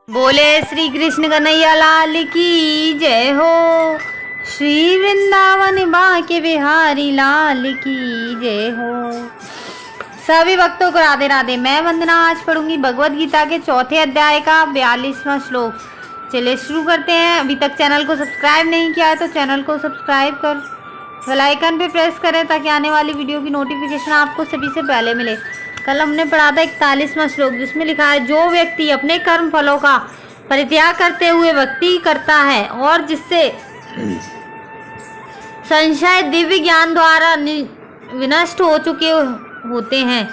बोले श्री कृष्ण कन्हैया लाल की जय हो। श्री वृंदावन बांके बिहारी लाल की जय हो। सभी भक्तों को राधे राधे। मैं वंदना आज पढ़ूंगी भगवत गीता के चौथे अध्याय का 42वां श्लोक। चलिए शुरू करते हैं। अभी तक चैनल को सब्सक्राइब नहीं किया है तो चैनल को सब्सक्राइब कर बेल आइकन पे प्रेस करें ताकि आने वाली वीडियो की नोटिफिकेशन आपको सभी से पहले मिले। कल हमने पढ़ा था 41वां श्लोक जिसमें लिखा है, जो व्यक्ति अपने कर्म फलों का परित्याग करते हुए भक्ति करता है और जिससे संशय दिव्य ज्ञान द्वारा विनष्ट हो चुके होते हैं,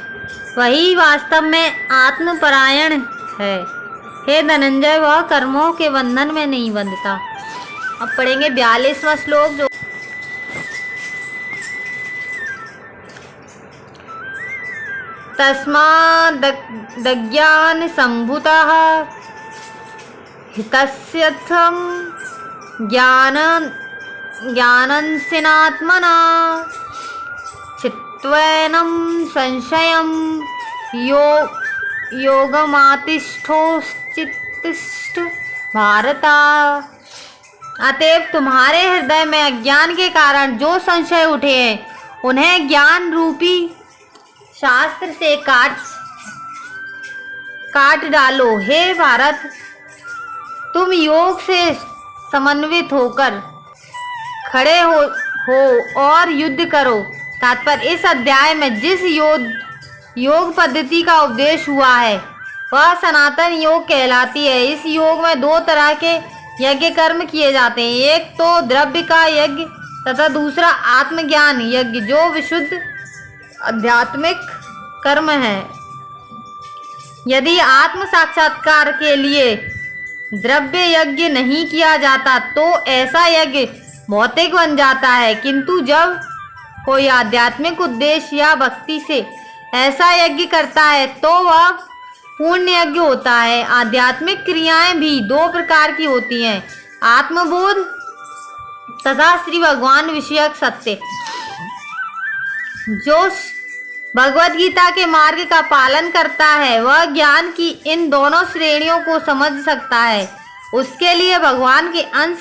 वही वास्तव में आत्मपरायण है। हे धनंजय, वह कर्मों के बंधन में नहीं बंधता। अब पढ़ेंगे 42वां श्लोक जो तस्मादज्ञान संभूतः हितस्यर्थं ज्ञानंसिनात्मना चित्त्वैनं संशयं योगमातिष्ठोश्चित्तिष्ठ भारता। अतएव तुम्हारे हृदय में अज्ञान के कारण जो संशय उठे हैं उन्हें ज्ञान रूपी शास्त्र से काट डालो। हे भारत, तुम योग से समन्वित होकर खड़े हो और युद्ध करो। तात्पर्य, इस अध्याय में जिस योग पद्धति का उपदेश हुआ है वह सनातन योग कहलाती है। इस योग में दो तरह के यज्ञ कर्म किए जाते हैं, एक तो द्रव्य का यज्ञ तथा दूसरा आत्मज्ञान यज्ञ जो विशुद्ध आध्यात्मिक कर्म है। यदि आत्म साक्षात्कार के लिए द्रव्य यज्ञ नहीं किया जाता तो ऐसा यज्ञ भौतिक बन जाता है, किंतु जब कोई आध्यात्मिक उद्देश्य या भक्ति से ऐसा यज्ञ करता है तो वह पूर्ण यज्ञ होता है। आध्यात्मिक क्रियाएं भी दो प्रकार की होती हैं, आत्मबोध तथा श्री भगवान विषयक सत्य। जो भगवत गीता के मार्ग का पालन करता है वह ज्ञान की इन दोनों श्रेणियों को समझ सकता है। उसके लिए भगवान के अंश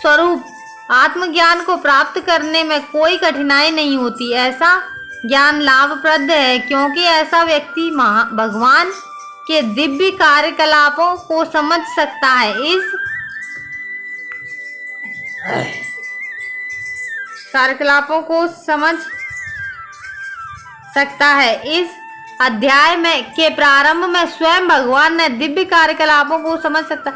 स्वरूप आत्मज्ञान को प्राप्त करने में कोई कठिनाई नहीं होती। ऐसा ज्ञान लाभप्रद है क्योंकि ऐसा व्यक्ति भगवान के दिव्य कार्यकलापों को समझ सकता है। इस कार्यकलापों को समझ सकता है। इस अध्याय में के प्रारंभ में स्वयं भगवान ने दिव्य कार्यकलापों को समझ सकता।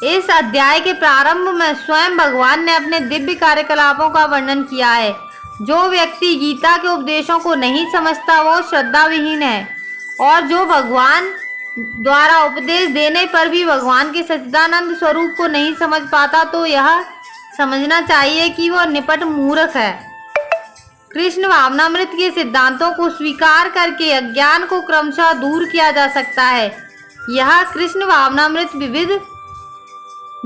इस अध्याय के प्रारंभ में स्वयं भगवान ने अपने दिव्य कार्यकलापों का वर्णन किया है। जो व्यक्ति गीता के उपदेशों को नहीं समझता वो श्रद्धा विहीन है, और जो भगवान द्वारा उपदेश देने पर भी भगवान के सच्चिदानंद स्वरूप को नहीं समझ पाता तो यह समझना चाहिए कि वह निपट मूर्ख है। कृष्ण भावनामृत के सिद्धांतों को स्वीकार करके अज्ञान को क्रमशः दूर किया जा सकता है। यह कृष्ण भावनामृत विविध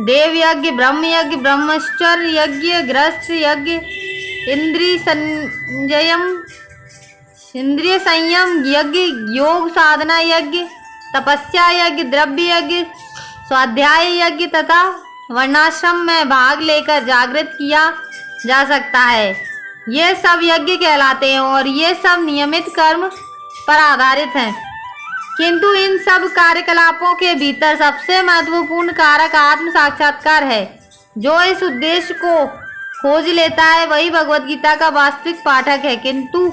देव यज्ञ, ब्रह्म यज्ञ, ब्रह्मचर्य यज्ञ, गृहस्थ यज्ञ, इंद्रिय संयम यज्ञ, योग साधना यज्ञ, तपस्या यज्ञ, द्रव्य यज्ञ, स्वाध्याय यज्ञ तथा वर्णाश्रम में भाग लेकर जागृत किया जा सकता है। ये सब यज्ञ कहलाते हैं और ये सब नियमित कर्म पर आधारित हैं, किंतु इन सब कार्यकलापों के भीतर सबसे महत्वपूर्ण कारक आत्म साक्षात्कार है। जो इस उद्देश्य को खोज लेता है वही भगवत गीता का वास्तविक पाठक है, किंतु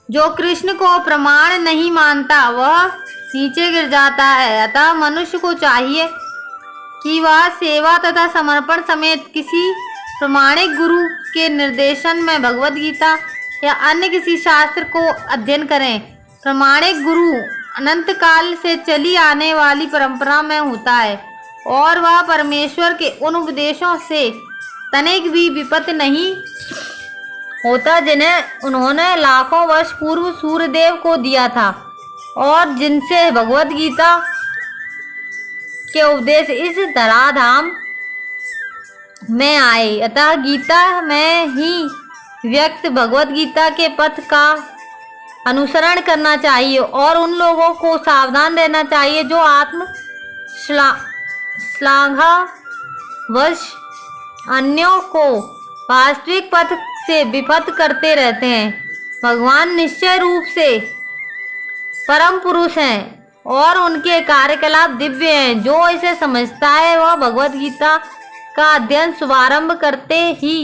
जो कृष्ण को प्रमाण नहीं मानता वह नीचे गिर जाता है। अतः मनुष्य को चाहिए कि वह सेवा तथा समर्पण समेत किसी प्रमाणिक गुरु के निर्देशन में भगवत गीता या अन्य किसी शास्त्र को अध्ययन करें। प्रमाणिक गुरु अनंत काल से चली आने वाली परंपरा में होता है और वह परमेश्वर के उन उपदेशों से तनिक भी विपत नहीं होता जिन्हें उन्होंने लाखों वर्ष पूर्व सूर्यदेव को दिया था और जिनसे भगवत गीता के उपदेश इस धराधाम में आए। अतः गीता में ही व्यक्त भगवत गीता के पथ का अनुसरण करना चाहिए और उन लोगों को सावधान रहना चाहिए जो आत्म श्लाघावश अन्यों को वास्तविक पथ से विपथ करते रहते हैं। भगवान निश्चय रूप से परम पुरुष हैं और उनके कार्यकलाप दिव्य हैं। जो इसे समझता है वह भगवत गीता का अध्ययन शुभारंभ करते ही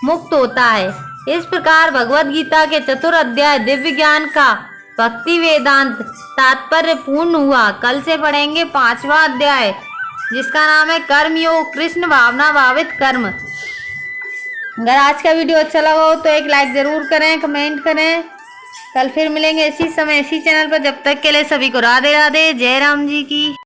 मुक्त होता है। इस प्रकार भगवत गीता के चतुर अध्याय दिव्य ज्ञान का भक्ति वेदांत तात्पर्य पूर्ण हुआ। कल से पढ़ेंगे 5वां अध्याय, जिसका नाम है कर्म योग, कृष्ण भावना भावित कर्म। अगर आज का वीडियो अच्छा लगा हो तो एक लाइक जरूर करें, कमेंट करें। कल फिर मिलेंगे इसी समय इसी चैनल पर। जब तक के लिए सभी को राधे राधे। जय राम जी की।